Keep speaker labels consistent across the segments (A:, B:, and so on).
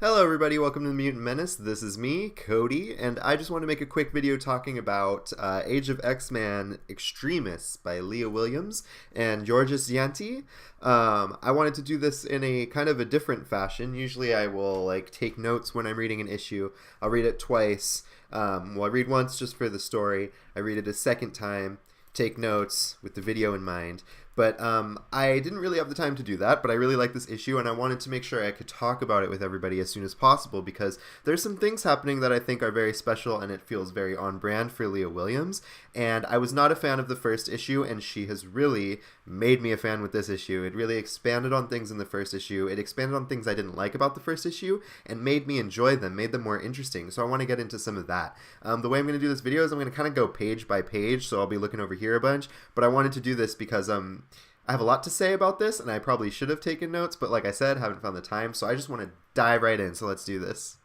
A: Hello everybody, welcome to the Mutant Menace. This is me, Cody, and I just want to make a quick video talking about Age of X-Men Extremists by Leah Williams and Jeanty. I wanted to do this in a kind of a different fashion. Usually I will take notes when I'm reading an issue. I'll read it twice. I read once just for the story. I read it a second time, take notes with the video in mind. But I didn't really have the time to do that, but I really like this issue, and I wanted to make sure I could talk about it with everybody as soon as possible, because there's some things happening that I think are very special, and it feels very on brand for Leah Williams. And I was not a fan of the first issue, and she has really made me a fan with this issue. It really expanded on things in the first issue. It expanded on things I didn't like about the first issue, and made me enjoy them, made them more interesting. So I want to get into some of that. The way I'm going to do this video is I'm going to kind of go page by page, so I'll be looking over here a bunch, but I wanted to do this because I have a lot to say about this, and I probably should have taken notes, but like I said, haven't found the time, so I just want to dive right in, so let's do this.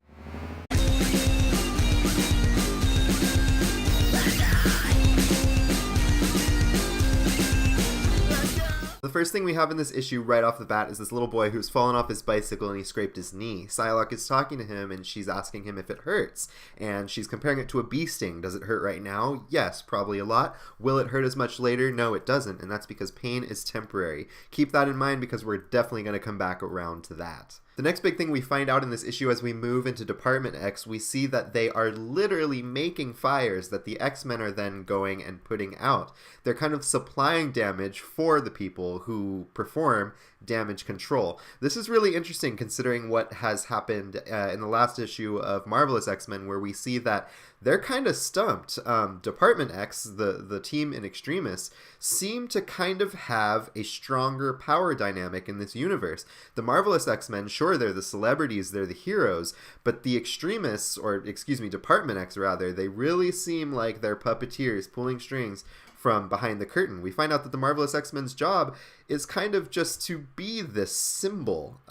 A: The first thing we have in this issue right off the bat is this little boy who's fallen off his bicycle and he scraped his knee. Psylocke is talking to him and she's asking him if it hurts. And she's comparing it to a bee sting. Does it hurt right now? Yes, probably a lot. Will it hurt as much later? No, it doesn't. And that's because pain is temporary. Keep that in mind because we're definitely going to come back around to that. The next big thing we find out in this issue as we move into Department X, we see that they are literally making fires that the X-Men are then going and putting out. They're kind of supplying damage for the people who perform damage control. This is really interesting considering what has happened in the last issue of Marvelous X-Men, where we see that they're kind of stumped. Department X, the team in Extremists, seem to kind of have a stronger power dynamic in this universe. The Marvelous X-Men, sure, they're the celebrities, they're the heroes, but the Extremists, or excuse me, Department X rather, they really seem like they're puppeteers pulling strings from behind the curtain. We find out that the Marvelous X-Men's job is kind of just to be this symbol,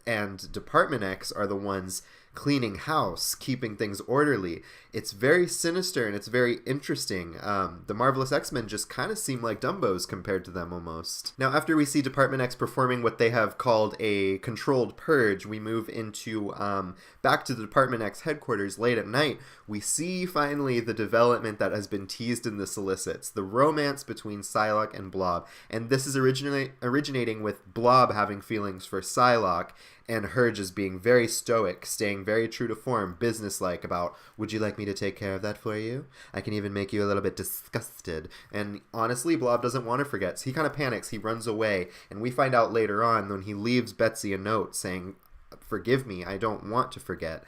A: and Department X are the ones cleaning house, keeping things orderly. It's very sinister and it's very interesting. The Marvelous X-Men just kind of seem like Dumbos compared to them almost. Now, after we see Department X performing what they have called a controlled purge, we move into back to the Department X headquarters late at night. We see finally the development that has been teased in the solicits, the romance between Psylocke and Blob. And this is originating with Blob having feelings for Psylocke, and her just being very stoic, staying very true to form, businesslike about, would you like me to take care of that for you? I can even make you a little bit disgusted. And honestly, Blob doesn't want to forget. So he kind of panics, he runs away, and we find out later on when he leaves Betsy a note saying, forgive me, I don't want to forget.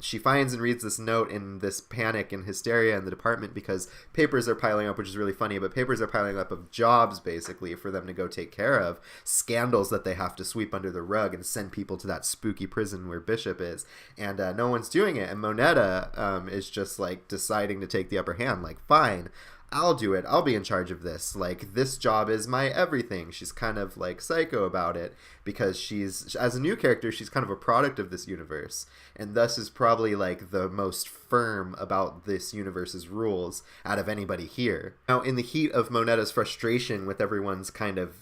A: She finds and reads this note in this panic and hysteria in the department because papers are piling up, which is really funny, but papers are piling up of jobs basically for them to go take care of, scandals that they have to sweep under the rug and send people to that spooky prison where Bishop is, and no one's doing it, and Moneta is just like deciding to take the upper hand, like, fine, I'll do it. I'll be in charge of this. Like, this job is my everything. She's kind of like psycho about it because she's, as a new character, she's kind of a product of this universe, and thus is probably like the most firm about this universe's rules out of anybody here. Now, in the heat of Moneta's frustration with everyone's kind of,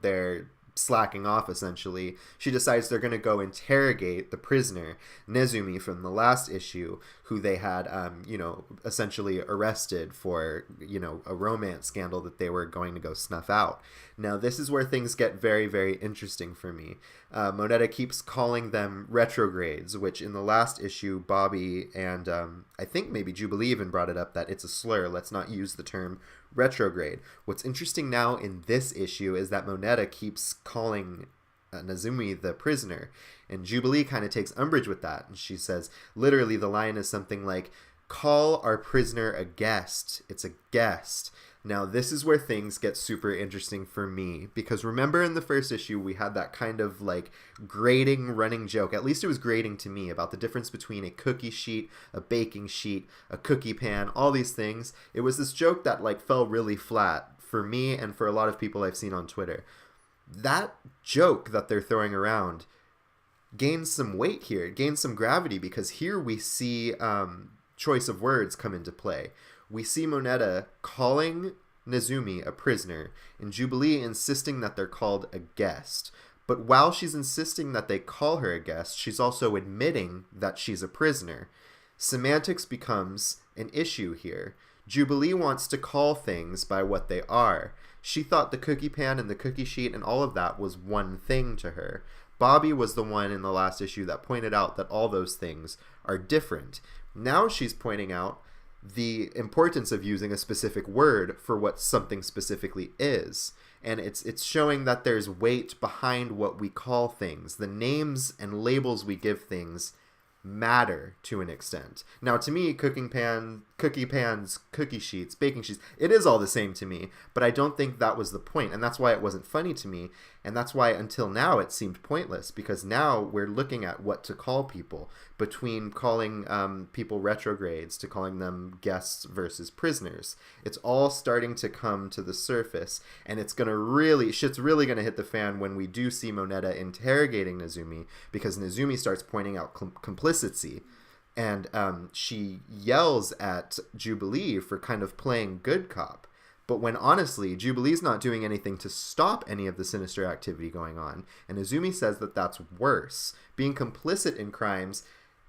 A: their slacking off essentially, she decides they're going to go interrogate the prisoner Nezumi from the last issue, who they had essentially arrested for a romance scandal that they were going to go snuff out. Now this is where things get very, very interesting for me. Moneta keeps calling them retrogrades, which in the last issue Bobby and I think maybe Jubilee even brought it up that it's a slur, let's not use the term retrograde. What's interesting now in this issue is that Moneta keeps calling Nezumi the prisoner, and Jubilee kind of takes umbrage with that, and she says, literally the line is something like, call our prisoner a guest, it's a guest. Now this is where things get super interesting for me, because remember in the first issue we had that kind of like grating running joke, at least it was grating to me, about the difference between a cookie sheet, a baking sheet, a cookie pan, all these things. It was this joke that like fell really flat for me and for a lot of people I've seen on Twitter. That joke that they're throwing around gains some weight here, it gains some gravity, because here we see choice of words come into play. We see Moneta calling Nezumi a prisoner, and Jubilee insisting that they're called a guest. But while she's insisting that they call her a guest, she's also admitting that she's a prisoner. Semantics becomes an issue here. Jubilee wants to call things by what they are. She thought the cookie pan and the cookie sheet and all of that was one thing to her. Bobby was the one in the last issue that pointed out that all those things are different. Now she's pointing out the importance of using a specific word for what something specifically is. And it's showing that there's weight behind what we call things. The names and labels we give things matter to an extent. Now, to me, cookie pans, cookie sheets, baking sheets, it is all the same to me, but I don't think that was the point, and that's why it wasn't funny to me, and that's why until now it seemed pointless, because now we're looking at what to call people, between calling people retrogrades to calling them guests versus prisoners. It's all starting to come to the surface, and shit's really gonna hit the fan when we do see Moneta interrogating Nezumi, because Nezumi starts pointing out complicity. And she yells at Jubilee for kind of playing good cop. But when honestly, Jubilee's not doing anything to stop any of the sinister activity going on. And Izumi says that that's worse. Being complicit in crimes,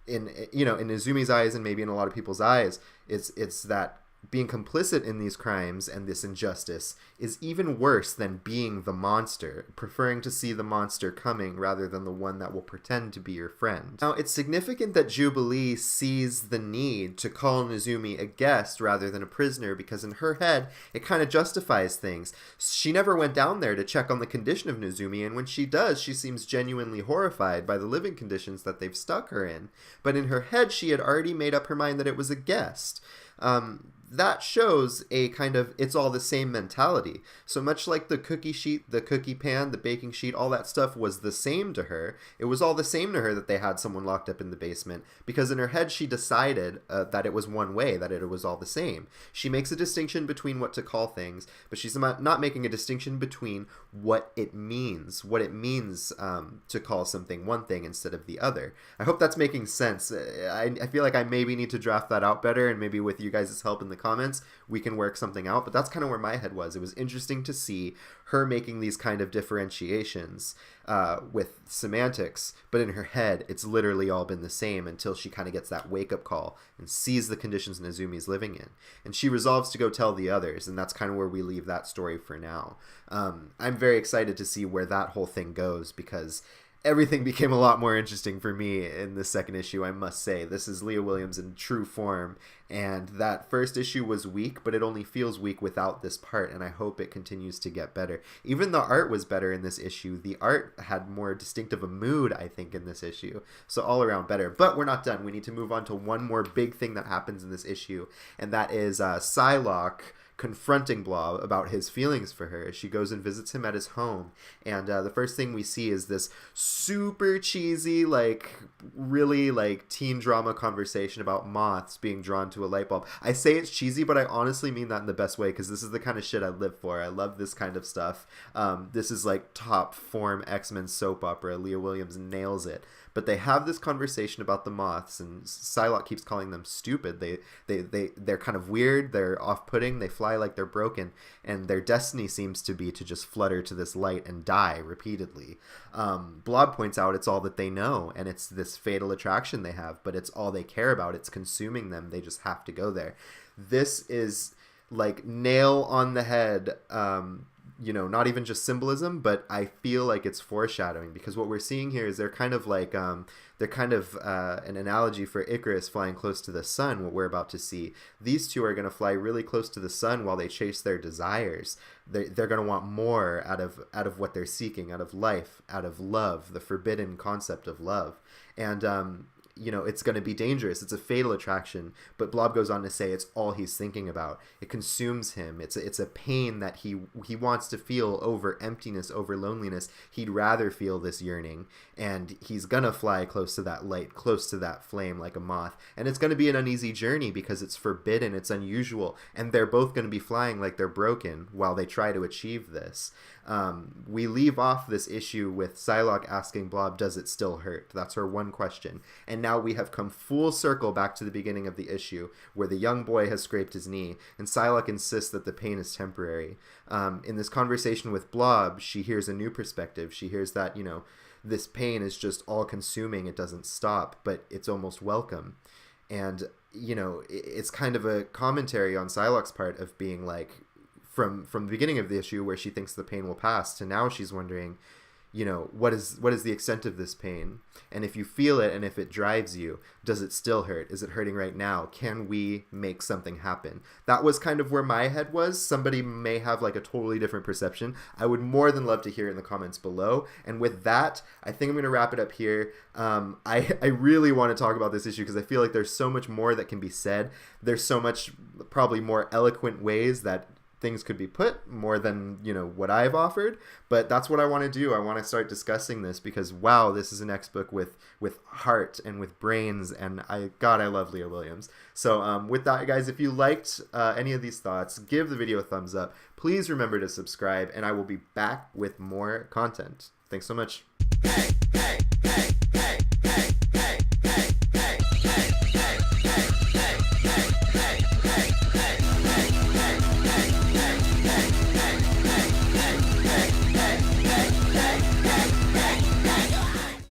A: in Izumi's eyes and maybe in a lot of people's eyes, it's that being complicit in these crimes and this injustice is even worse than being the monster, preferring to see the monster coming rather than the one that will pretend to be your friend. Now, it's significant that Jubilee sees the need to call Nezumi a guest rather than a prisoner, because in her head, it kind of justifies things. She never went down there to check on the condition of Nezumi, and when she does, she seems genuinely horrified by the living conditions that they've stuck her in. But in her head, she had already made up her mind that it was a guest. That shows a kind of it's all the same mentality. So much like the cookie sheet, the cookie pan, the baking sheet, all that stuff was the same to her. It was all the same to her that they had someone locked up in the basement, because in her head she decided that it was one way, that it was all the same. She makes a distinction between what to call things, but she's not making a distinction between what it means to call something one thing instead of the other. I hope that's making sense. I feel like I maybe need to draft that out better, and maybe with you guys' help in the comments we can work something out, but that's kind of where my head was. It was interesting to see her making these kind of differentiations with semantics, but in her head it's literally all been the same until she kind of gets that wake-up call and sees the conditions Nezumi's living in, and she resolves to go tell the others, and that's kind of where we leave that story for now. I'm very excited to see where that whole thing goes, because everything became a lot more interesting for me in the second issue, I must say. This is Leah Williams in true form, and that first issue was weak, but it only feels weak without this part, and I hope it continues to get better. Even the art was better in this issue. The art had more distinctive a mood, I think, in this issue, so all around better. But we're not done. We need to move on to one more big thing that happens in this issue, and that is Psylocke confronting Blob about his feelings for her. She goes and visits him at his home, and the first thing we see is this super cheesy, really teen drama conversation about moths being drawn to a light bulb. I say it's cheesy, but I honestly mean that in the best way, because this is the kind of shit I live for. I love this kind of stuff. This is like top form X-Men soap opera. Leah Williams nails it. But they have this conversation about the moths, and Psylocke keeps calling them stupid. They're kind of weird, they're off-putting, they fly like they're broken, and their destiny seems to be to just flutter to this light and die repeatedly. Blob points out it's all that they know, and it's this fatal attraction they have, but it's all they care about. It's consuming them. They just have to go there. This is like nail on the head, not even just symbolism, but I feel like it's foreshadowing, because what we're seeing here is they're kind of an analogy for Icarus flying close to the sun. What we're about to see, these two are going to fly really close to the sun while they chase their desires. They're going to want more out of what they're seeking, out of life, out of love, the forbidden concept of love. And it's going to be dangerous. It's a fatal attraction. But Blob goes on to say it's all he's thinking about. It consumes him. It's a pain that he wants to feel over emptiness, over loneliness. He'd rather feel this yearning. And he's going to fly close to that light, close to that flame like a moth. And it's going to be an uneasy journey because it's forbidden, it's unusual. And they're both going to be flying like they're broken while they try to achieve this. We leave off this issue with Psylocke asking Blob, does it still hurt? That's her one question. And now we have come full circle back to the beginning of the issue, where the young boy has scraped his knee, and Psylocke insists that the pain is temporary. In this conversation with Blob, she hears a new perspective. She hears that, you know, this pain is just all-consuming. It doesn't stop, but it's almost welcome. And, you know, it's kind of a commentary on Psylocke's part of being like, from the beginning of the issue where she thinks the pain will pass, to now she's wondering, you know, what is the extent of this pain? And if you feel it and if it drives you, does it still hurt? Is it hurting right now? Can we make something happen? That was kind of where my head was. Somebody may have like a totally different perception. I would more than love to hear it in the comments below. And with that, I think I'm going to wrap it up here. I really want to talk about this issue because I feel like there's so much more that can be said. There's so much probably more eloquent ways that things could be put, more than, you know, what I've offered, but that's what I want to do. I want to start discussing this because, wow, this is an X book with heart and with brains, and I love Leah Williams. So with that, guys, if you liked any of these thoughts, give the video a thumbs up. Please remember to subscribe, and I will be back with more content. Thanks so much.
B: Hey!